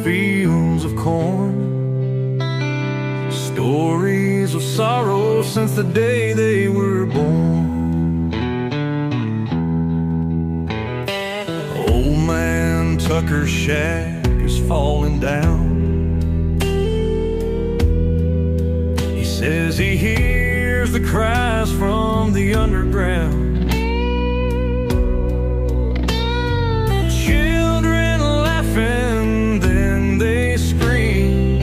fields of corn, stories of sorrow since the day they were born. Old man Tucker's shack is falling down. He says he hears the cries from the underground. And then they scream.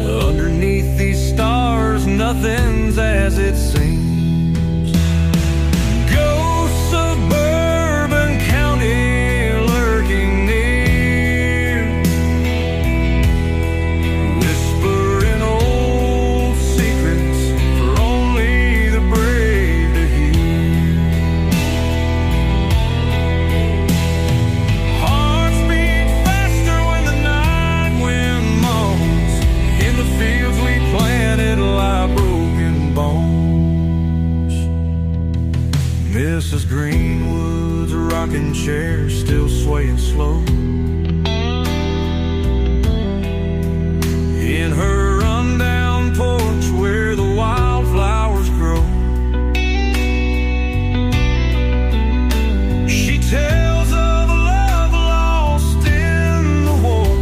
Underneath these stars, nothing's as it seems. Ghosts of Bourbon County lurking near, whispering old secrets for only the brave to hear. Mrs. Greenwood's rocking chair still swaying slow. In her rundown porch where the wildflowers grow, she tells of a love lost in the war,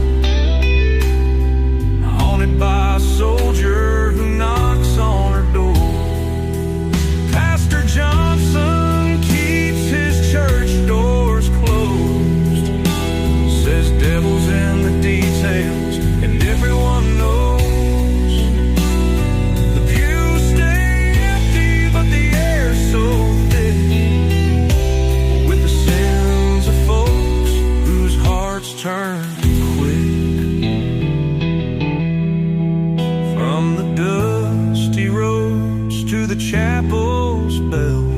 haunted by a soldier who knocks on her door. Pastor Johnson church doors closed, says devil's in the details, and everyone knows. The pews stay empty, but the air's so thick with the sins of folks whose hearts turn quick. From the dusty roads to the chapel's bell,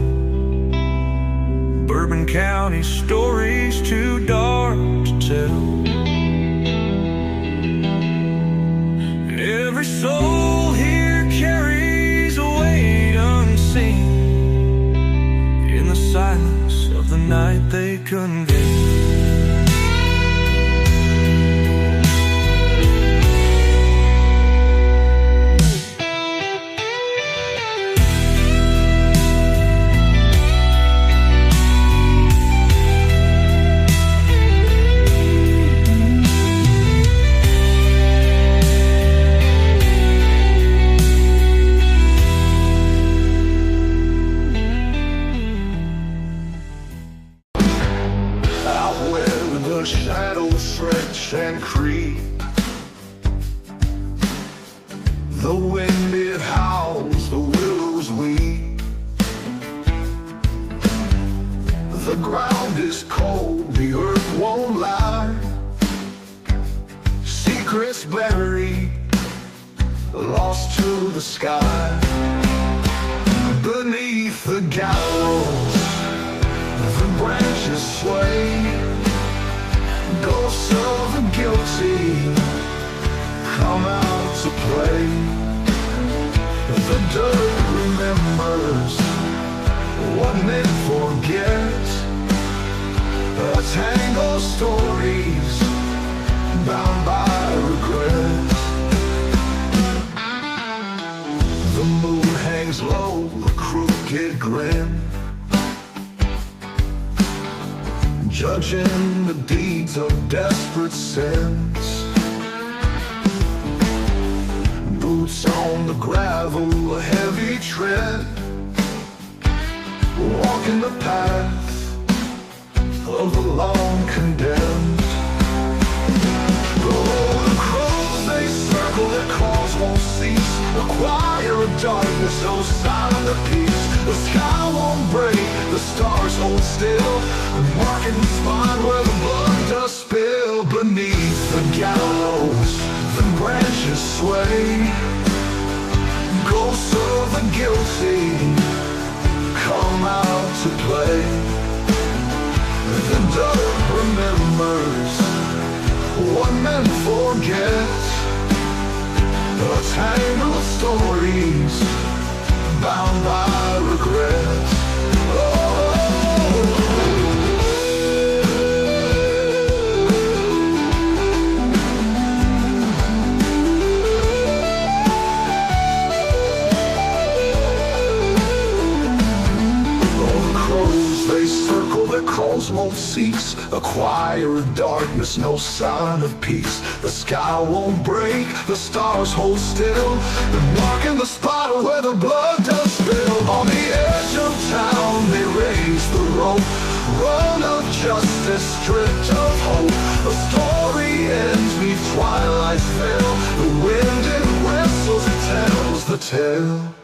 Bourbon County stories too dark to tell. Every soul here carries a weight unseen. In the silence of the night they convey. And creep, the wind it howls, the willows weep. The ground is cold, the earth won't lie. Secrets buried, lost to the sky. Beneath the gallows, the branches sway. Ghosts of the guilty come out to play. The dirt remembers what men forget. A tangle of stories bound by regret. The moon hangs low, a crooked grin, judging the deeds of desperate sins. Boots on the gravel, a heavy tread, walking the path of the long condemned. Oh, the crows, they circle, their calls won't cease. A choir of darkness, no silent of peace. The sky won't break, the stars hold still, marking the spot where the blood does spill. Beneath the gallows, the branches sway. Ghosts of the guilty come out to play. The dirt remembers what men forget. A tangle of stories bound by regret. Oh, cease. A choir of darkness, no sign of peace. The sky won't break, the stars hold still. They're marking the spot where the blood does spill. On the edge of town they raise the rope, run of justice, stripped of hope. The story ends beneath twilight's veil. The wind it whistles, it tells the tale.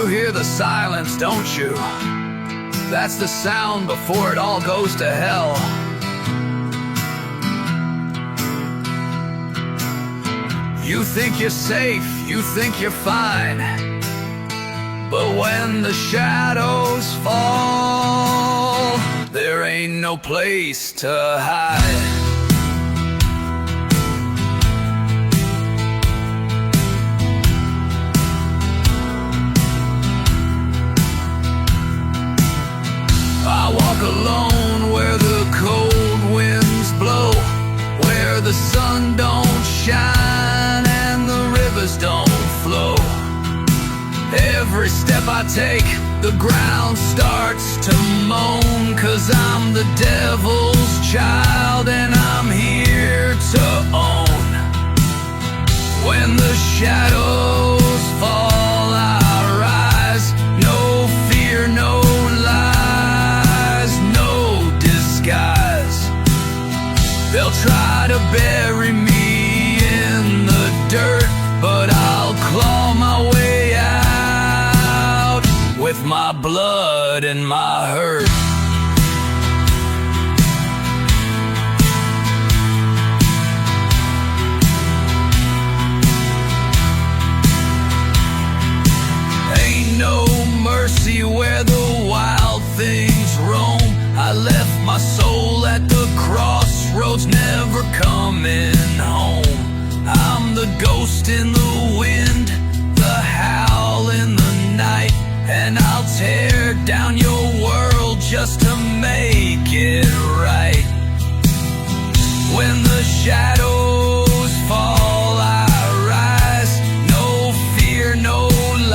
Hear the silence, don't you? That's the sound before it all goes to hell. You think you're safe, you think you're fine, but when the shadows fall, there ain't no place to hide. I walk alone where the cold winds blow. Every step I take, the ground starts to moan, 'cause I'm the devil's child and I'm here to own. When the shadows fall, I rise. No fear, no lies, no disguise. They'll try to bury me in the dirt, but I'll claw my way out with my blood and my hurt. Ain't no mercy where the wild things roam. I left my soul at the crossroads, never coming home. I'm the ghost in the wind, the howl in the night, and I'll tear down your world just to make it right. When the shadows fall, I rise. No fear, no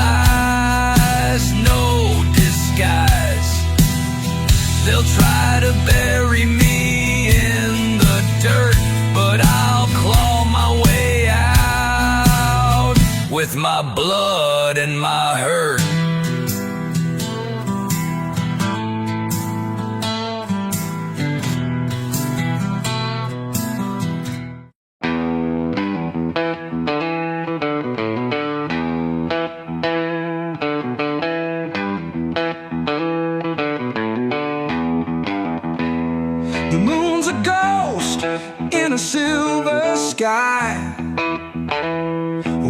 lies, no disguise. They'll try to bury me in the dirt, but I'll claw my way out with my blood and my hurt. The moon's a ghost in a silver sky.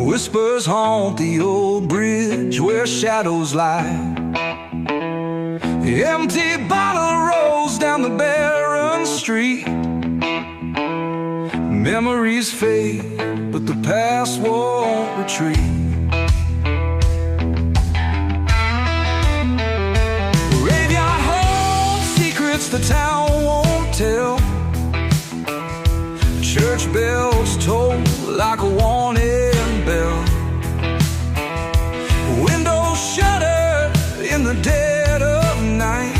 Whispers haunt the old bridge where shadows lie. The empty bottle rolls down the barren street. Memories fade, but the past won't retreat. Graveyard holds secrets the town won't tell. Church bells toll like a warning bell. Windows shuttered in the dead of night.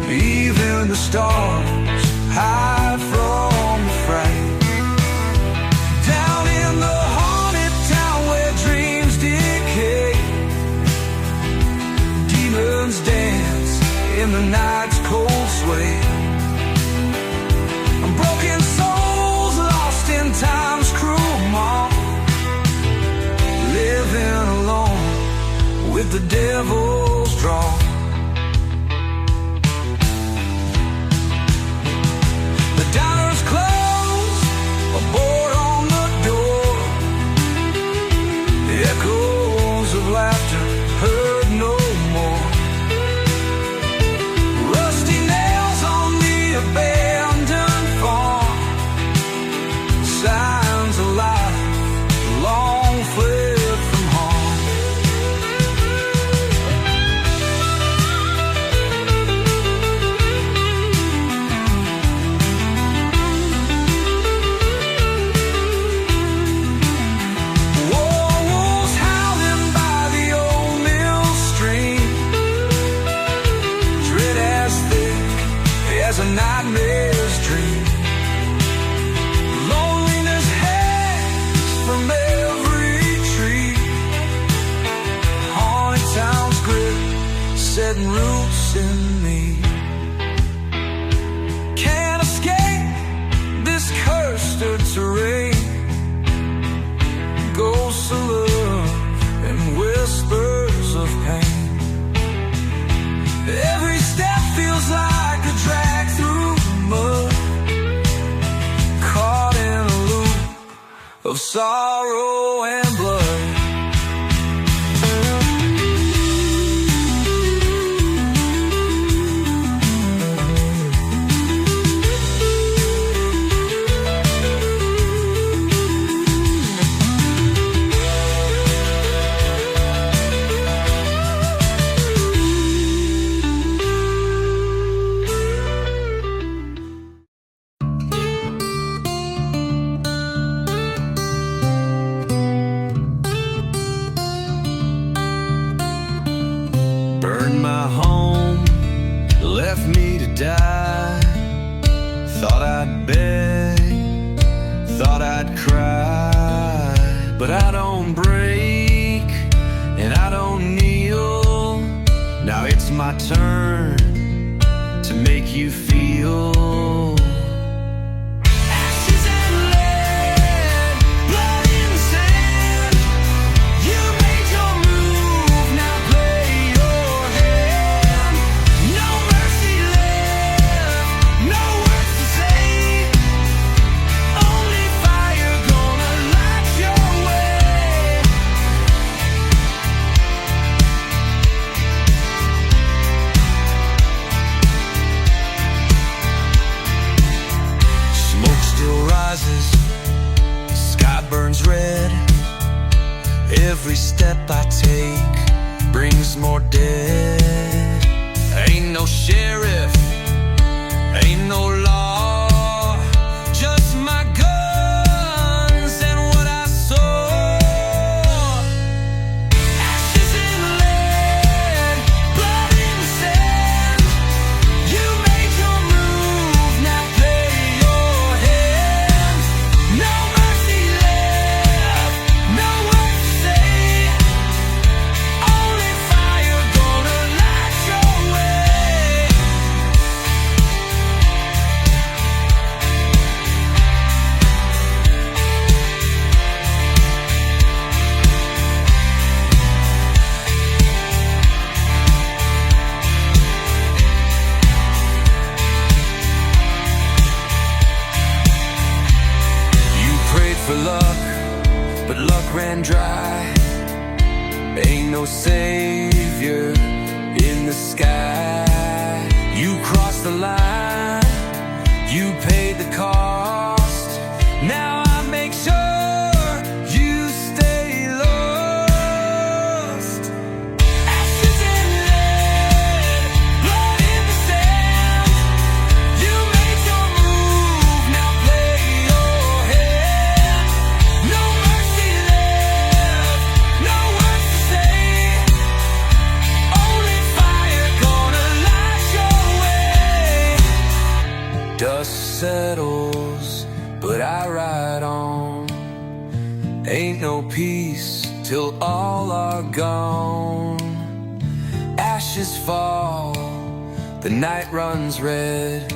Even the stars hide from the fright. Down in the haunted town where dreams decay, demons dance in the night's cold sway. Broken souls lost in time's cruel maw, living alone with the devil's draw. The diner's closed, a board on the door. The echoes of laughter heard no more. Rusty nails on the abandoned farm, signs of life long fled from harm. Wolves howling by the old mill stream, dread as thick as a nightmare's dream. Loneliness hangs from every tree. Haunted town's grip setting roots in me. Can't escape this cursed terrain. Ghosts of love and whispers of pain. Every step feels like a drag through mud, caught in a loop of sorrow and blood. die. Thought I'd beg, thought I'd cry, but I don't break and I don't kneel. Now it's my turn to make you feel. Ashes and lead, blood in the sand. You made your move, now play your hand. No mercy left, no words to say. Only fire gonna light your way. Smoke still rises, sky burns red. Every step I take brings more dead. Ain't no sheriff, ain't no law, just my guns and what I saw. Ashes and lead, blood in the sand. You made your move, now play your hand. No mercy left, no words to say. Only fire gonna light your way. You prayed for luck, but luck ran dry. Ain't no savior in the sky. You crossed the line, you paid the cost. Now I make sure you stay lost. Ashes and lead, blood in the sand. You made your move, now play your hand. No mercy left, no words to say. Only fire gonna light your way. Dust settles, but I ride on. Ain't no peace till all are gone. Ashes fall, the night runs red.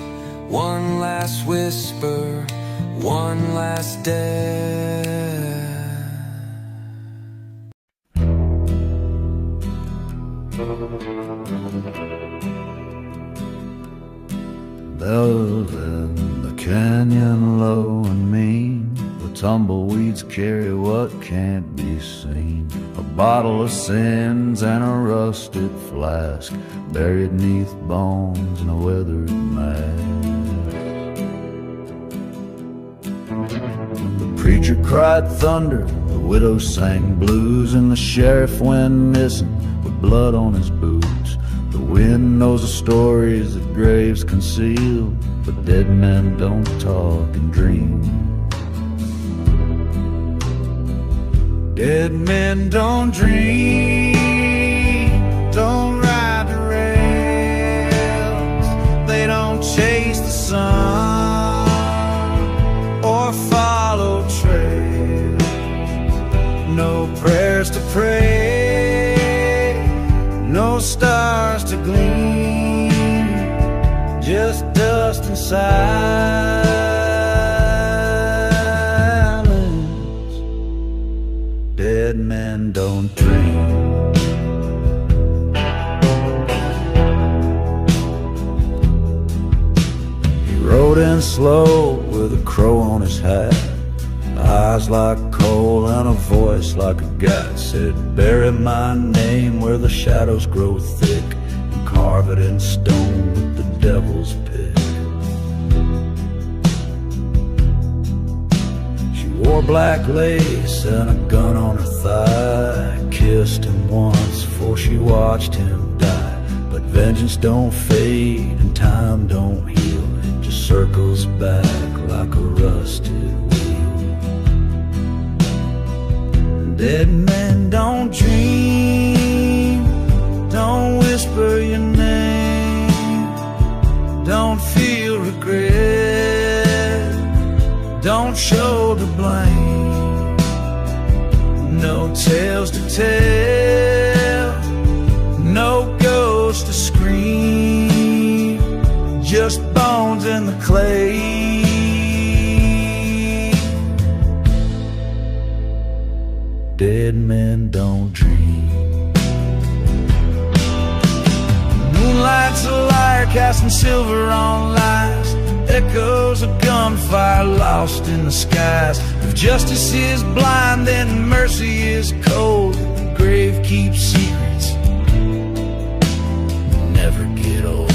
One last whisper, one last death. Bells in the canyon low and mean, the tumbleweeds carry what can't be seen. A bottle of sins and a rusted flask, buried neath bones in a weathered mask. The preacher cried thunder, the widow sang blues, and the sheriff went missing with blood on his boots. The wind knows the stories that graves conceal, but dead men don't talk and dream. Dead men don't dream, don't ride the rails. They don't chase the sun or follow trails. No prayers to pray, no stars to gleam, just dust and silence. Dead men don't dream. He rode in slow with a crow on his hat, eyes like coal and a voice like a gat. Said, bury my name where the shadows grow thick, and carve it in stone with the devil's pick. She wore black lace and a gun on her thigh, kissed him once before she watched him die. But vengeance don't fade and time don't heal, it just circles back like a rusted wheel. Dead men don't dream, don't whisper your name, tales to tell, no ghost to scream, just bones in the clay. Dead men don't dream. Moonlight's a liar casting silver on lies, echoes of gunfire lost in the skies. If justice is blind, then mercy is cold. The grave keeps secrets, never get old.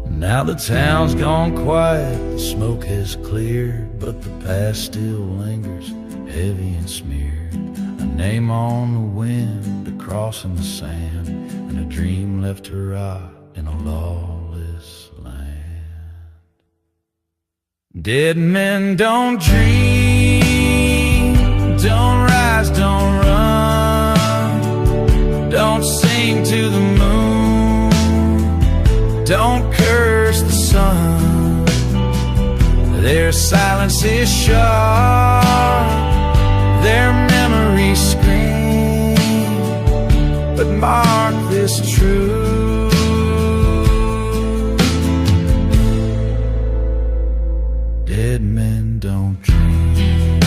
Now the town's gone quiet, the smoke has cleared, but the past still lingers, heavy and smeared. A name on the wind, a cross in the sand, and a dream left to rot in a lawless land. Dead men don't dream, don't rise, don't run, don't sing to the moon, don't curse the sun. Their silence is sharp, their memories scream, but mark this truth: dead men don't dream.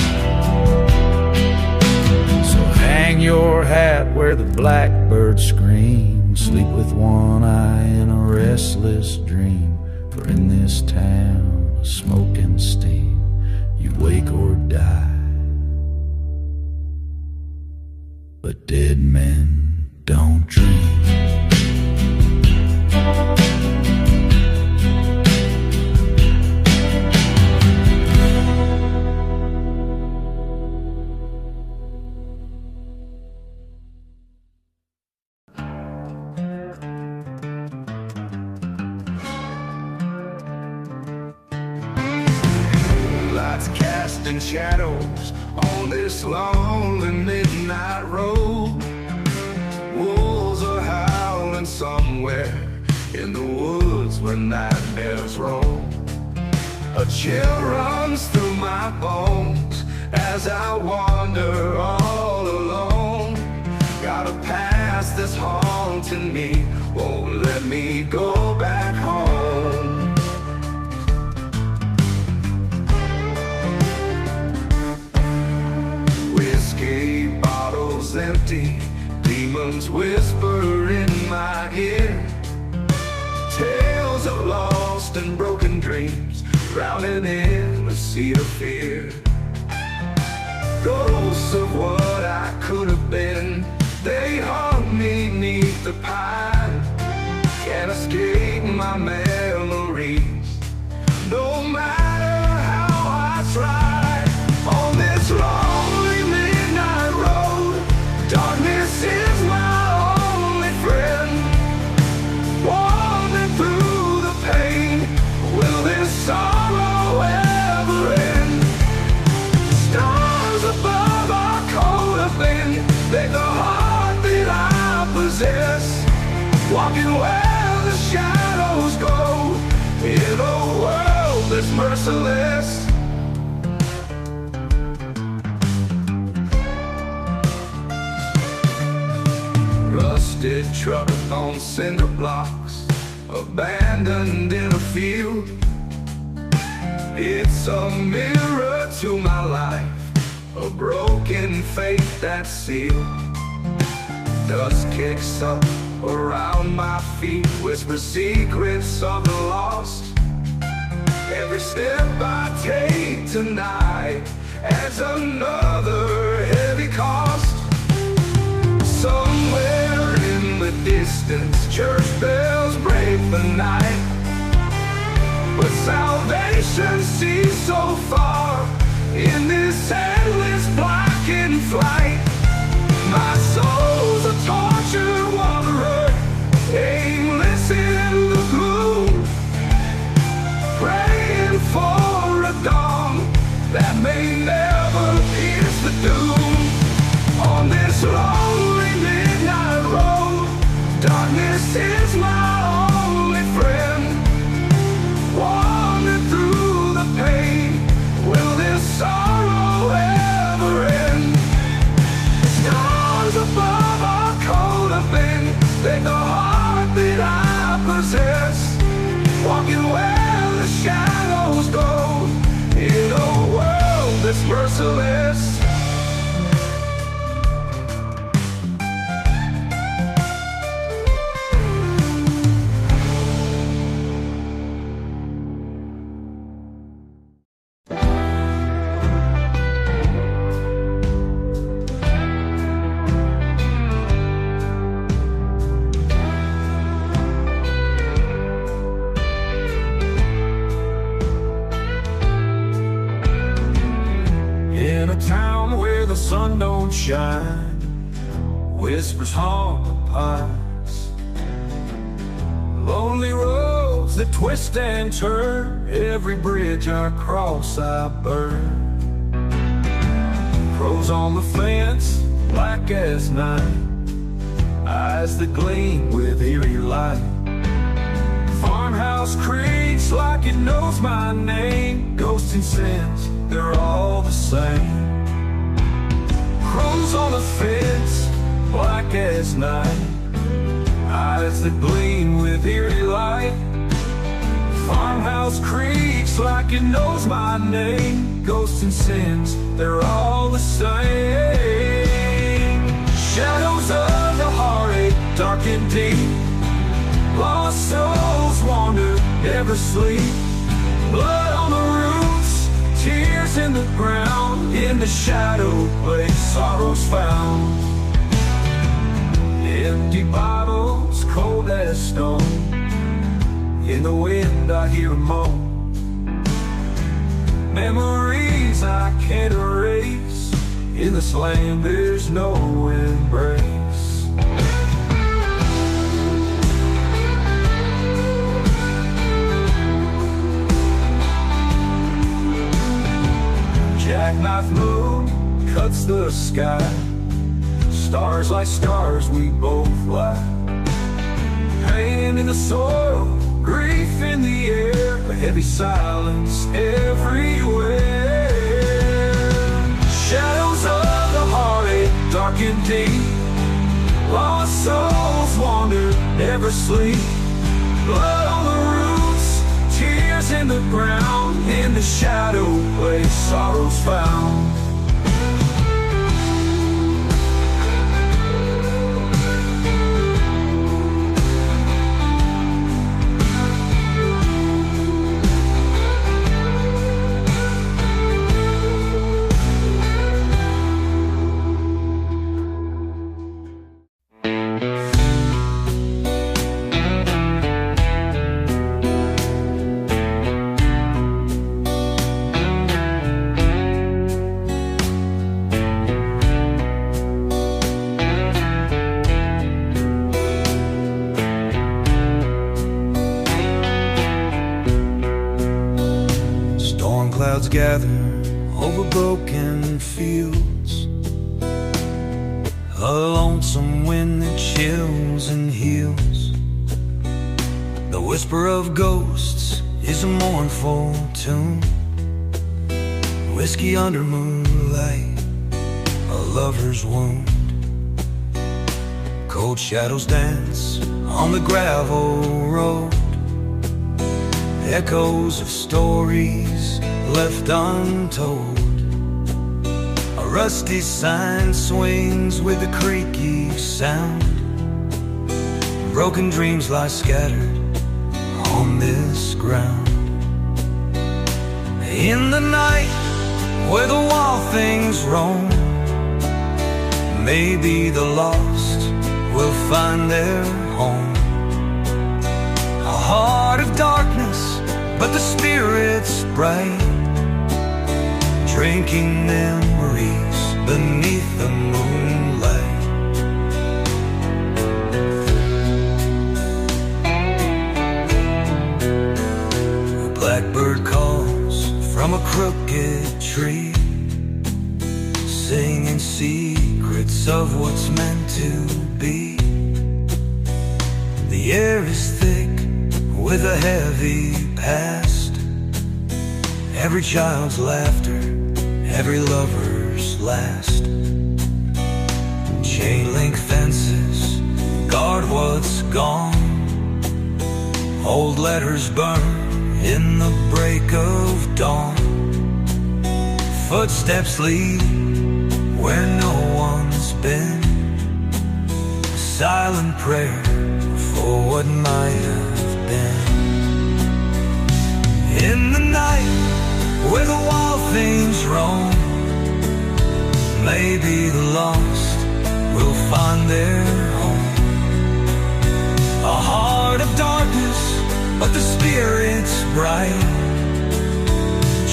So hang your hat where the blackbird screams, sleep with one eye in a restless dream. For in this town of smoke and steam, you wake or die, but dead men don't dream. Lights casting shadows on this lonely midnight road. Wolves are howling somewhere in the woods where nightmares roam. A chill runs through my bones as I wander all alone. Got a past that's haunting me, won't let me go back home. Whiskey bottles empty, demons whisper in my ear. Tales of lost and broken dreams, drowning in the sea of fear. Ghosts of what I could have been, they haunt me 'neath the pine. Can't escape my memories, no matter how I try. On this lonely midnight road, darkness is my only friend. Wandering through the pain, will this sorrow ever end? Stars above our coat of thin, make the heart that I possess. Walking where the shadows go, in a world that's merciless. Rusted truck on cinder blocks, abandoned in a field. It's a mirror to my life, a broken faith that's sealed. Dust kicks up around my feet, whisper secrets of the lost. Every step I take tonight adds another heavy cost. Somewhere in the distance, church bells break the night, but salvation seems so far in this endless blackened flight. My soul's a tortured wanderer, aimless in the gloom, praying for a dawn that may never pierce the doom. On this lonely midnight road, darkness is my only friend. Wandering through the pain, will this sorrow merciless. In a town where the sun don't shine, whispers haunt the pines. Lonely roads that twist and turn, every bridge I cross I burn. Crows on the fence, black as night, eyes that gleam with eerie light. Farmhouse creaks like it knows my name. Ghosts and sins, they're all the same. Crows on the fence, black as night, eyes that gleam with eerie light. Farmhouse creaks like it knows my name. Ghosts and sins, they're all the same. Shadows of the heartache, dark and deep. Lost souls wander, never sleep. Blood on the roots, tears in the ground. In the shadow place sorrow's found. Empty bottles, cold as stone. In the wind I hear a moan. Memories I can't erase. In this land there's no embrace. Jackknife moon cuts the sky. Stars like stars we both lie. Pain in the soil, grief in the air, a heavy silence everywhere. Shadows of the heartache, dark and deep. Lost souls wander, never sleep. Blood on the roots, tears in the ground. In the shadow place sorrow's found. Clouds gather over broken fields, a lonesome wind that chills and heals. The whisper of ghosts is a mournful tune. Whiskey under moonlight, a lover's wound. Cold shadows dance on the gravel road, echoes of stories left untold. A rusty sign swings with a creaky sound. Broken dreams lie scattered on this ground. In the night where the wild things roam, maybe the lost will find their home. A heart of darkness, but the spirit's bright, drinking memories beneath the moonlight. A blackbird calls from a crooked tree, singing secrets of what's meant to be. The air is thick with a heavy past, every child's laughter, every lover's last. Chain link fences guard what's gone, old letters burn in the break of dawn. footsteps lead where no one's been. A silent prayer for what might have been. In the night where the wild things roam, maybe the lost will find their home. A heart of darkness, but the spirit's bright,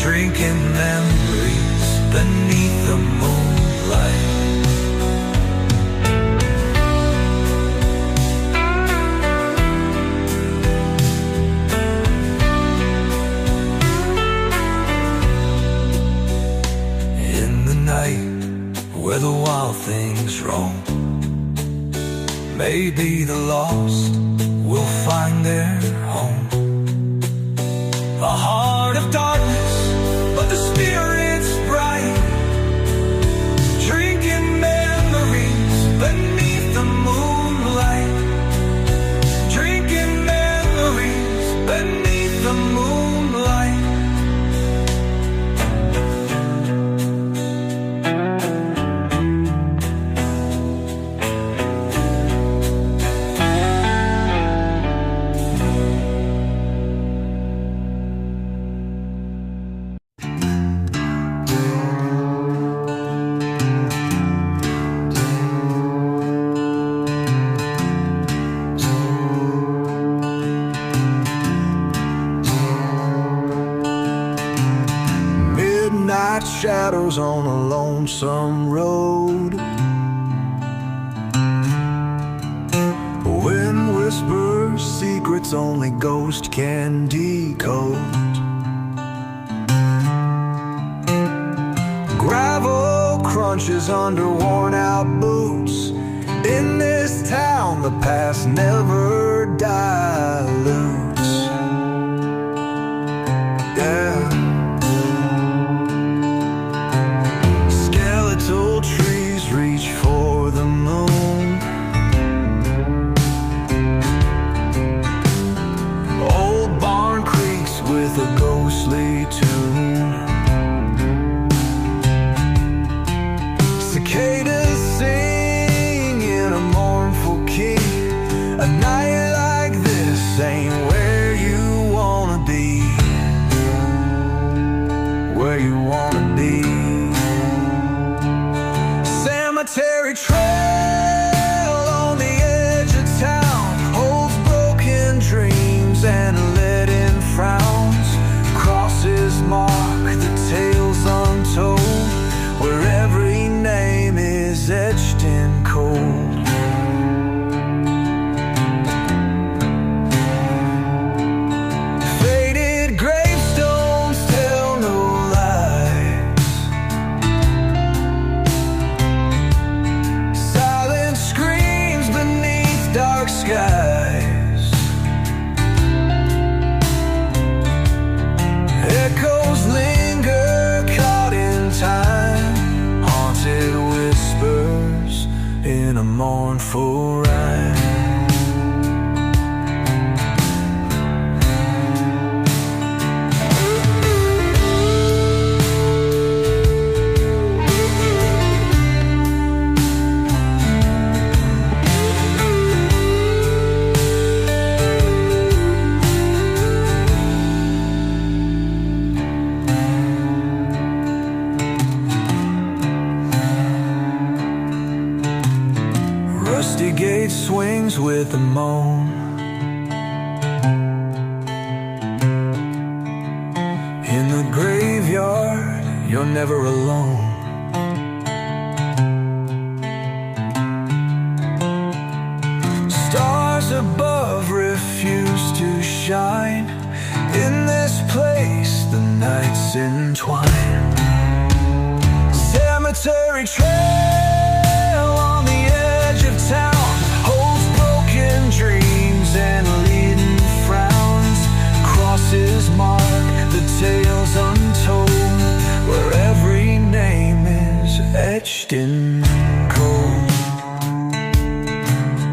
drinking memories beneath the moonlight. In the night where the wild things roam, maybe the lost will find their home. A heart of darkness, but the spirit's bright, drinking memories beneath the moonlight, drinking memories beneath the moonlight. Shadows on a lonesome road, wind whispers secrets only ghost can decode. Gravel crunches under worn out boots. In this town the past never dilutes. Yeah. Trees reach for the moon. Old barn creaks with a ghostly tune. Cicadas sing in a mournful key. A night like this ain't where you wanna be. Where you wanna be. Cemetery trail on the edge of town holds broken dreams and leaden frowns. Crosses mark the tales untold, where every name is etched in cold. Faded gravestones tell no lies. Silent screams beneath dark skies. Echoes linger caught in time. Haunted whispers in a mournful rhyme. Rusty gate swings with a moan. In the graveyard, you're never alone. Stars above refuse to shine. In this place, the nights entwine. Cemetery trail on the edge of town holds broken dreams and leaden frowns. Crosses mark the tales untold, where every name is etched in cold.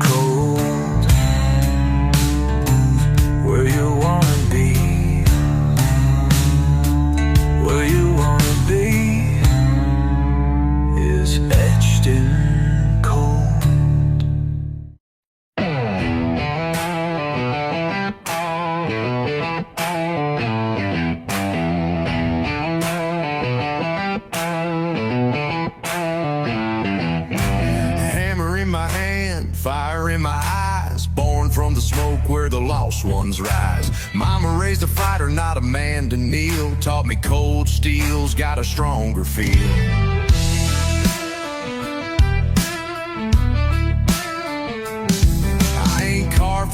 Cold. Where you wanna be. Where you wanna be. fire in my eyes, born from the smoke where the lost ones rise. Mama raised a fighter, not a man to kneel. Taught me cold steel's got a stronger feel.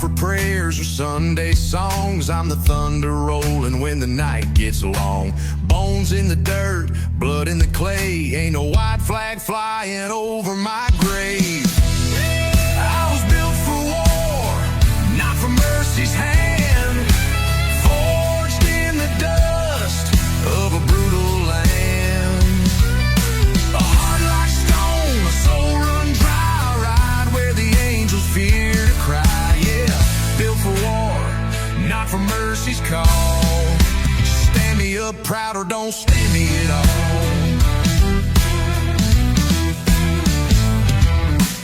For prayers or Sunday songs, I'm the thunder rolling when the night gets long. Bones in the dirt, blood in the clay, ain't no white flag flying over my grave. I was built for war, not for mercy's hand, forged in the dust of a brutal land. A heart like stone, a soul run dry, ride where the angels fear to cry. Built for war, not for mercy's call. Stand me up proud or don't stand me at all.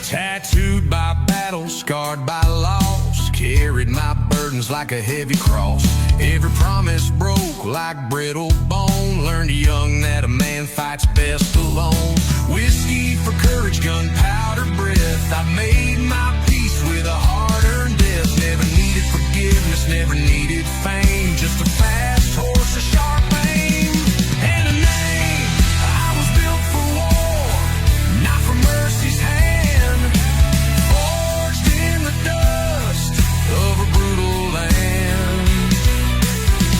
Tattooed by battle, scarred by loss, carried my burdens like a heavy cross. Every promise broke like brittle bone. Learned young that a man fights best alone. Whiskey for courage, gunpowder breath. I made my peace with a hard-earned death. Never needed forgiveness, never needed fame. Just a fast horse, a sharp aim, and a name. I was built for war, not for mercy's hand, forged in the dust of a brutal land.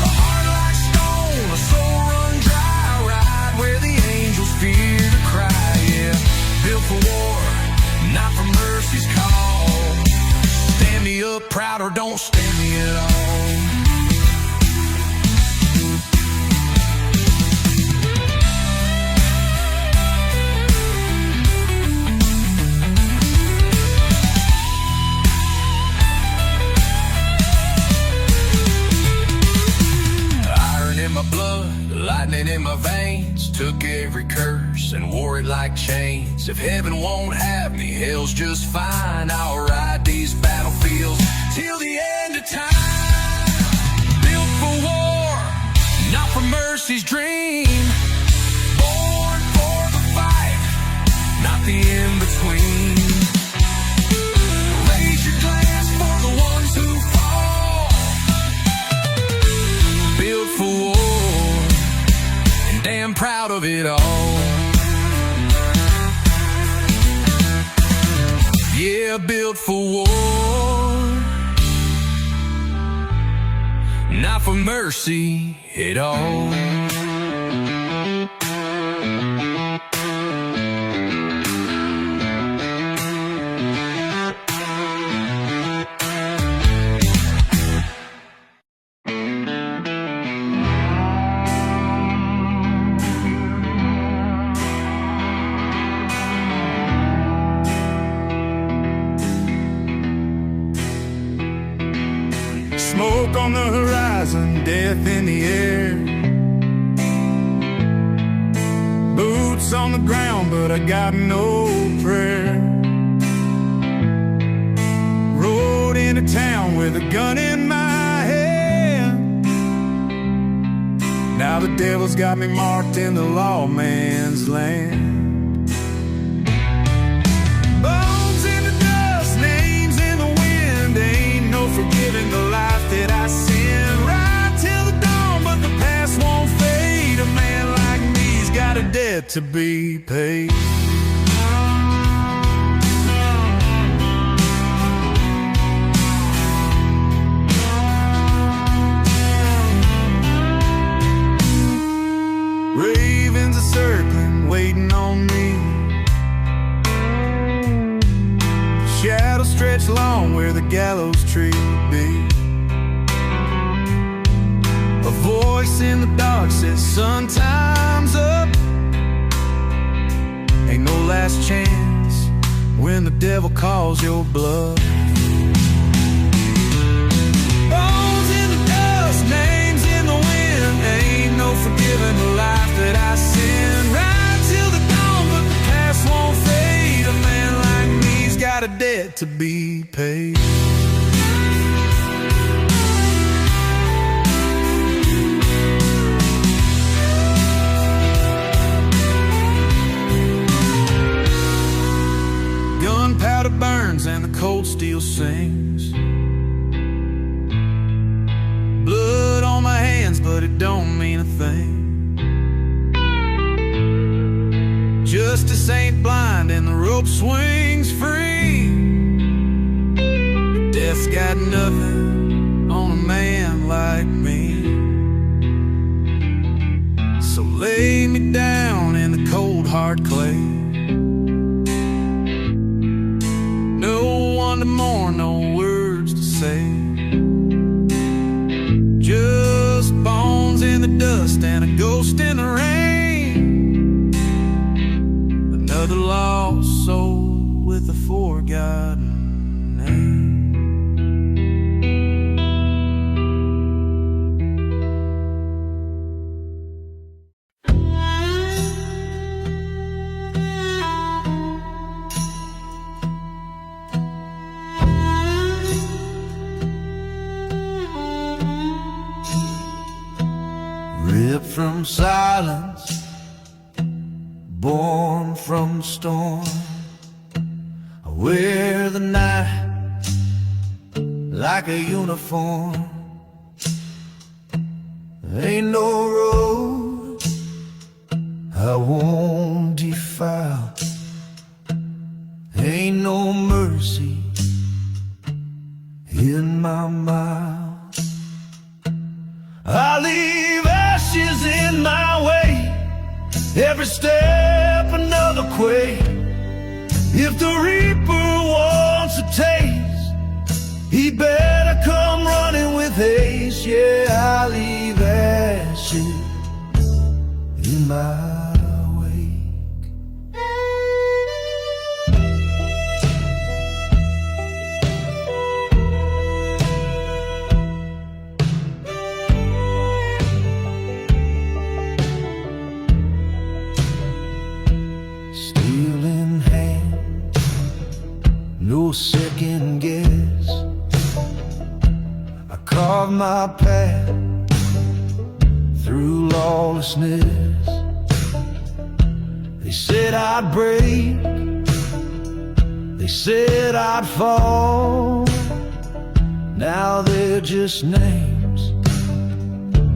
A heart like stone, a soul run dry, ride where the angels fear to cry. Yeah, built for war, not for mercy's call. Stand me up proud or don't stand me at all. Iron in my blood, lightning in my veins. Took every curse and wore it like chains. If heaven won't have me, hell's just fine. I'll ride these battlefields till the end of time. Built for war, not for mercy's dream. Born for the fight, not the in-between. Raise your glass for the ones who fall. Built for war, and damn proud of it all. Yeah, built for war, not for mercy at all. Smoke on the horizon, death in the air. Boots on the ground, but I got no prayer. Rode into town with a gun in my hand. Now the devil's got me marked in the lawman's land. Forgiving the life that I sin, right till the dawn, but the past won't fade. A man like me's got a debt to be paid. Ravens are circling, waiting on me. Shadows stretch long where the gallows tree would be. A voice in the dark says, "Son, time's up. Ain't no last chance when the devil calls your bluff." Bones in the dust, names in the wind. Ain't no forgiving the life that I sin. Right till the dawn, but the past won't fade. A man like me's got a debt to be paid. Gunpowder burns burns and the cold steel sings. Blood on my hands, but it don't mean a thing. Justice ain't blind and the rope swings free. Death's got nothing on a man like me. So lay me down in the cold hard clay. No one to mourn, no words to say. Just bones in the dust and a ghost in the rain. Another lost soul with a forgotten name. Ripped from silence, born from the storm. I wear the night like a uniform. Ain't no road I won't defile. Ain't no mercy in my mouth. I leave ashes in my way, every step another quake. If the reaper wants a taste, he better come running with haste. Yeah, I leave ashes in my wake. Steel in hand, no second guess. I carve my path through lawlessness. They said I'd break, they said I'd fall. Now they're just names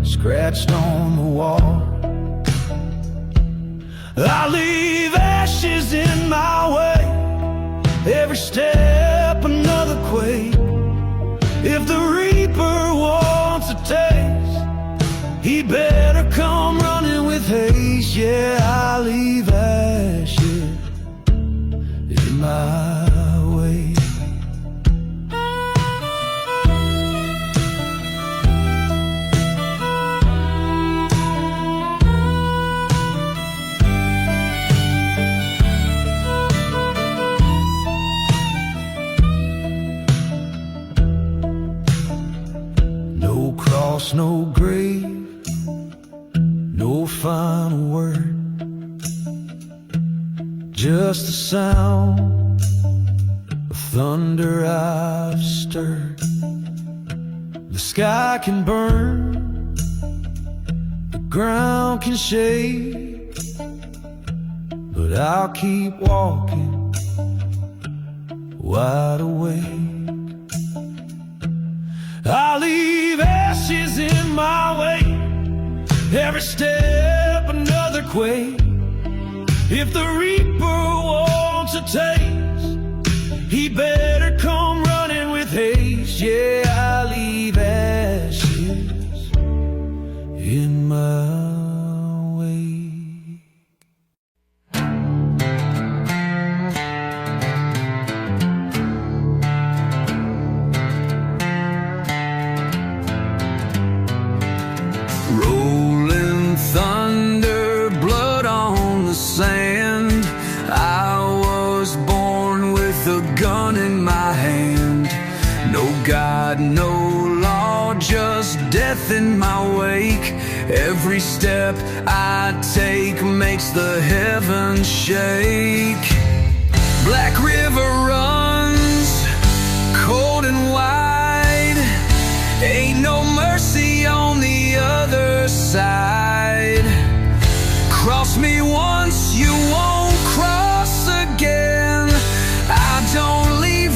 scratched on the wall. I leave ashes in my way, every step another quake. If the reaper wants a taste, he better come running with haste. Yeah, I leave ashes in my way. No cross, no grave, no final word. Just the sound of thunder I've stirred. The sky can burn, the ground can shake, but I'll keep walking, wide awake. I leave ashes in my way, every step another quake. If the reaper wants a taste, he better come running with haste. Yeah, I leave ashes in my way. Rolling thunder, blood on the sand. I was born with a gun in my hand. No God, no law, just death in my wake. Every step I take makes the heavens shake. Black river runs cold and wide. Ain't no mercy on the other side. Cross me once, you won't cross again. I don't leave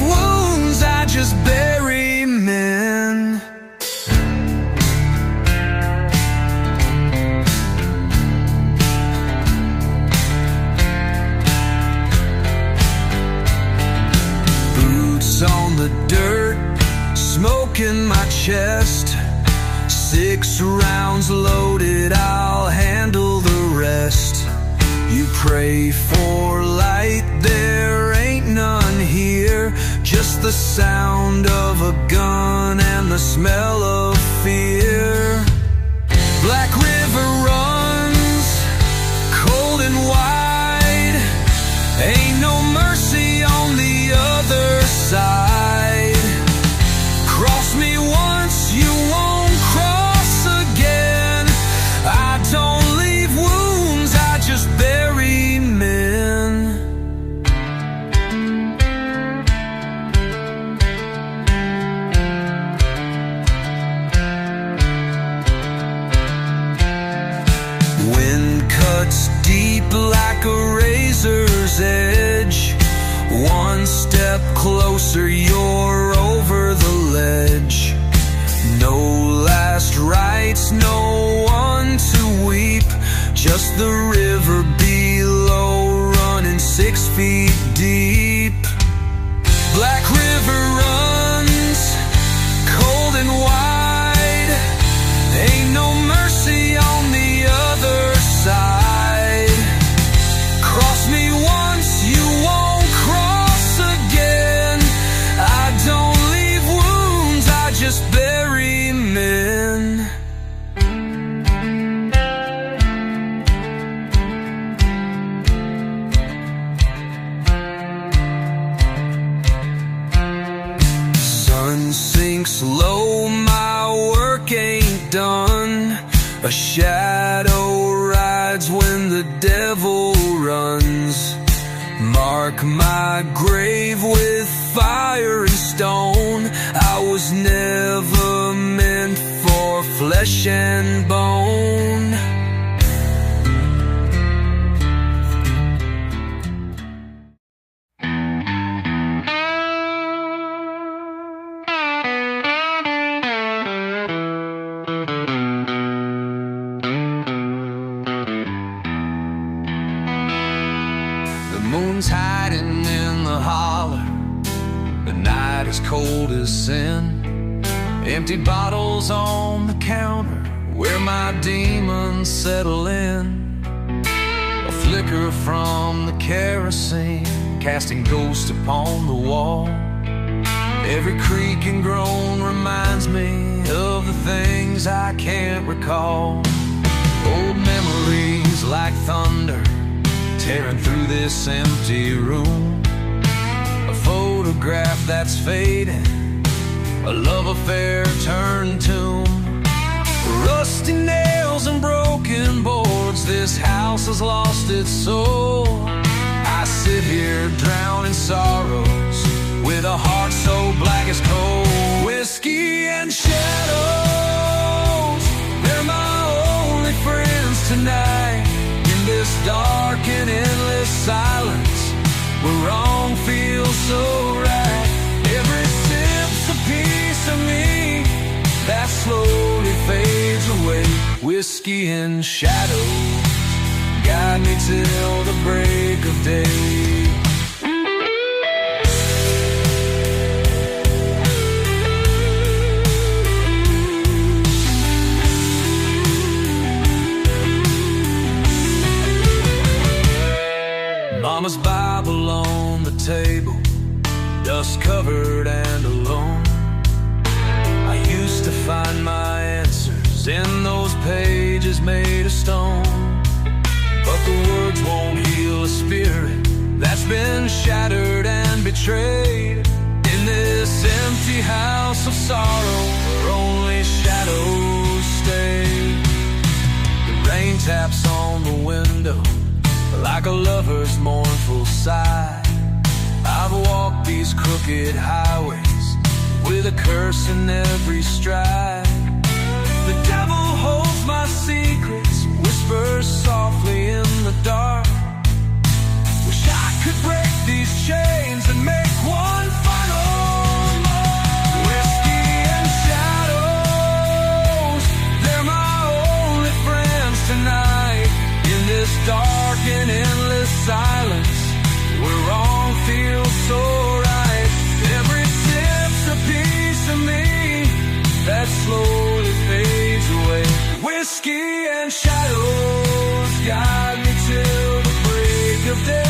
the dirt, smoke in my chest. 6 rounds loaded, I'll handle the rest. You pray for light, there ain't none here. Just the sound of a gun and the smell of fear. Black River runs cold and wide. Ain't no mercy on the other side. Cross me once, you won't cross again. I don't leave wounds, I just bury men. Wind cuts deep like a razor's edge. One step closer, you're over the ledge. No last rites, no one to weep. Just the river below, running 6 feet deep. Black River runs cold and wide. Ain't no mercy on the other side. Cross me once, you won't cross again. I don't leave wounds, I just bury men. Sun sinks low, my work ain't done. A shadow rides when the devil runs. Mark my grave with fire and stone. I was never meant for flesh and bone. The moon's hiding in the holler. The night is cold as sin. Empty bottles on the counter where my demons settle in. A flicker from the kerosene, casting ghosts upon the wall. Every creak and groan reminds me of the things I can't recall. Old memories like thunder tearing through this empty room. A photograph that's fading, a love affair turned tomb. Rusty nails and broken boards, this house has lost its soul. I sit here drowned in sorrows, with a heart so black as coal. Whiskey and shadows, they're my only friends tonight. In this dark and endless silence, where wrong feels so right. Every sip's a piece of me that slowly fades away. Whiskey and shadows guide me till the break of day. Mama's Bible on the table, dust covered and alone. I used to find my answers in those pages made of stone. But the words won't heal a spirit that's been shattered and betrayed. In this empty house of sorrow, where only shadows stay. The rain taps on the window like a lover's mournful sigh. I've walked these crooked highways with a curse in every stride. The devil holds my secrets, whispers softly in the dark. Wish I could break these chains and make one final mark. Whiskey and shadows, they're my only friends tonight. In this dark and endless silence, where wrong feels so right. Every sin life slowly fades away. Whiskey and shadows guide me till the break of day.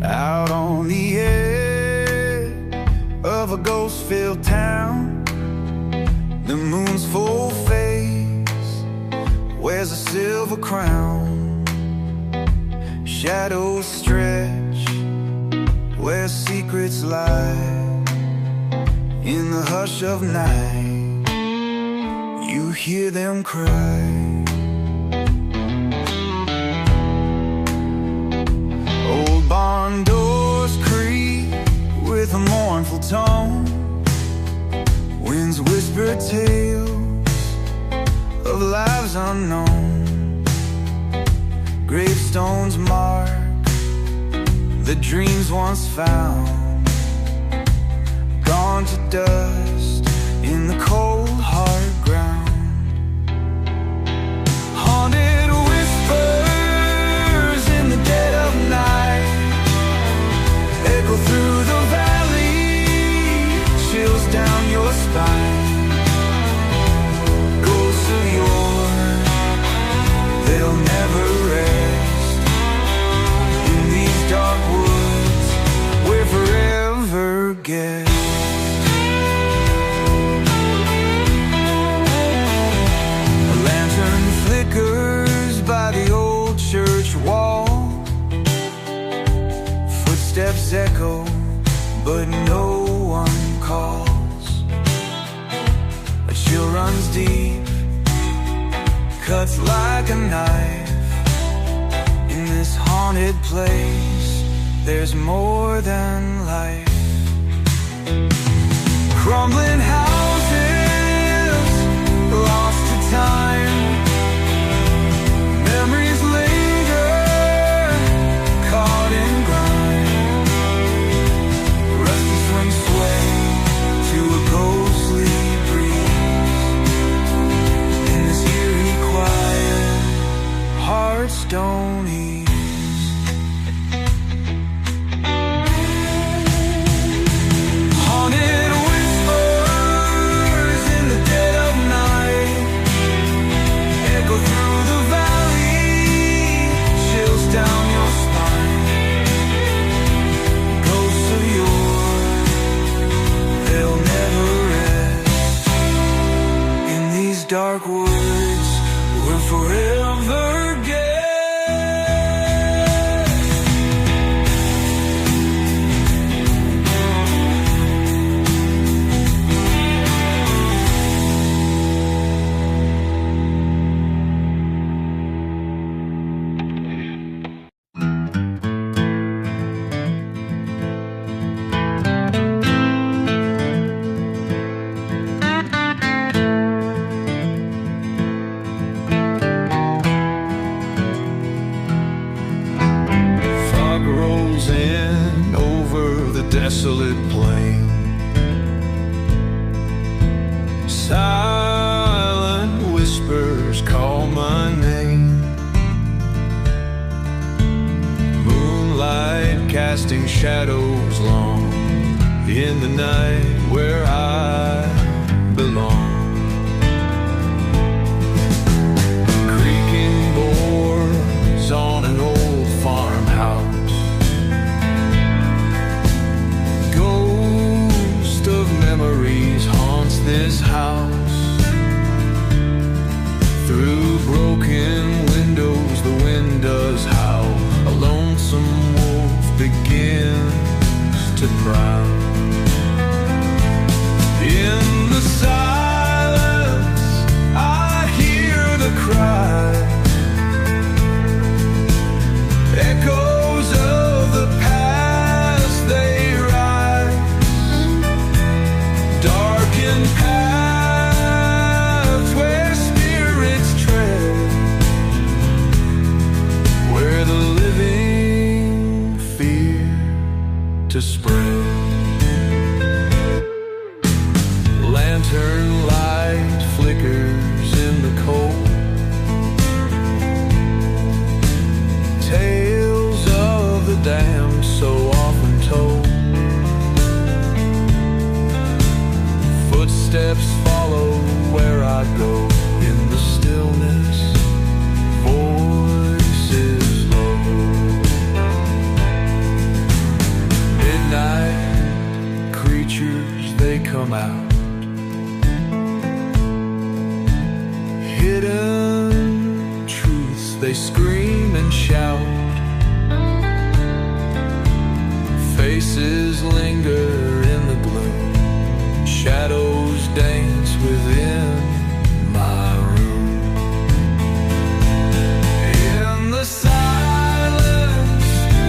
Out on the edge of a ghost-filled town, the moon's full face wears a silver crown. Shadows stretch where secrets lie. In the hush of night, you hear them cry. Old barn doors creak with a mournful tone. Winds whisper tales of lives unknown. Gravestones mark the dreams once found, gone to dust in the cold hard ground. Haunted whispers in the dead of night echo through the valley, chills down your spine. Ghosts of yore, they'll never rest in these dark woods we're forever guests. A lantern flickers by the old church wall. Footsteps echo, but no one calls. A chill runs deep, cuts like a knife. In this haunted place, there's more than life. Crumbling houses, lost to time. Memories linger, caught in grime. Rusty swings sway to a ghostly breeze. In this eerie quiet, hearts don't ease. Haunted whispers in the dead of night echo through the valley, chills down your spine. Ghosts of yore, they'll never rest in these dark woods we're forever guests. Fog rolls in over the desolate plain. Silent whispers call my name. Moonlight casting shadows long in the night where I belong. Creaking boards on an old farmhouse. Ghost of memories haunts this house. Through broken windows the wind does howl. A lonesome wolf begins to prowl. In the silence I hear the cry lantern light flickers in the cold. Tales of the damned so often told. Footsteps follow where I go. In the stillness, voices low. Midnight creatures, they come out. Hidden truths, they scream and shout. Faces linger in the gloom. Shadows dance within my room. In the silence,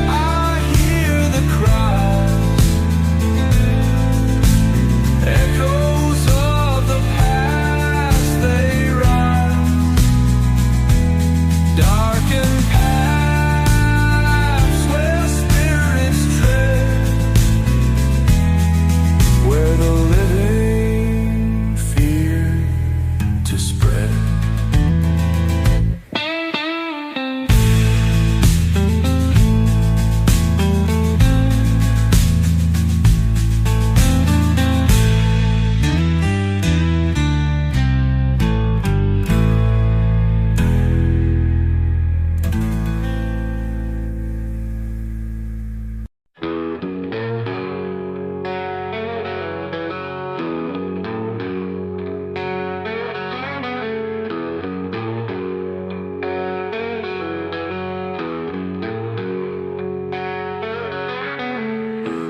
I hear the cries, echoes of the past, they rise. Darkened paths where spirits tread, where the living fear to spread.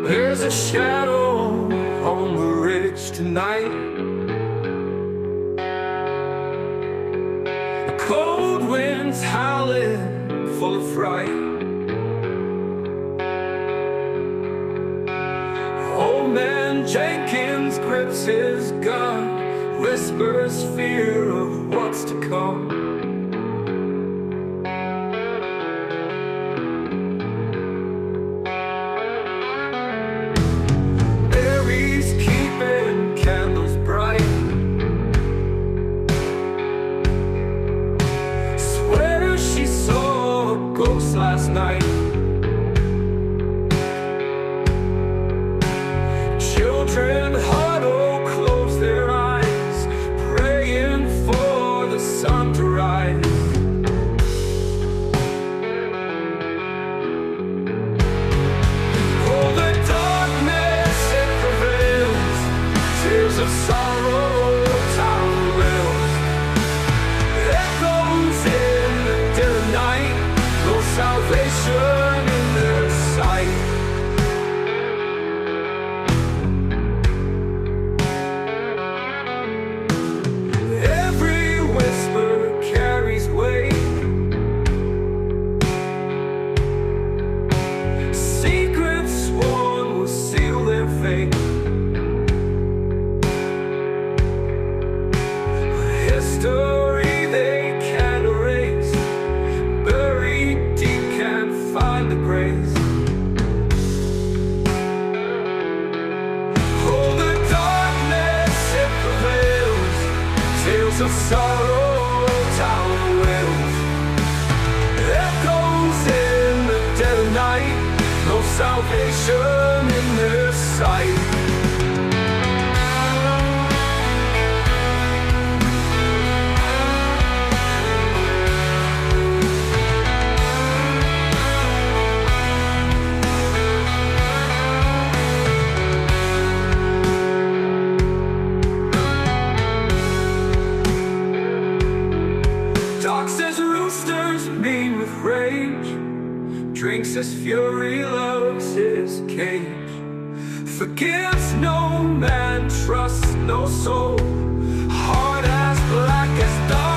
There's a shadow on the ridge tonight. The cold wind's howling, full of fright. Old man Jenkins grips his gun, whispers fear of what's to come. Last night, children huddle, close their eyes, praying for the sun to rise. Oh, the darkness, it prevails, tears of sorrow, town wills, echoes in the dead of night. No salvation in their sight. Every whisper carries weight. Secrets sworn will seal their fate. History they can't erase. Buried deep, can't find the grace. Oh, the darkness, it prevails, tales of sorrow, town wills, echoes in the dead of night. No salvation in their sight. Drinks his fury, loves his cage. Forgives no man, trusts no soul. Heart as black as dark.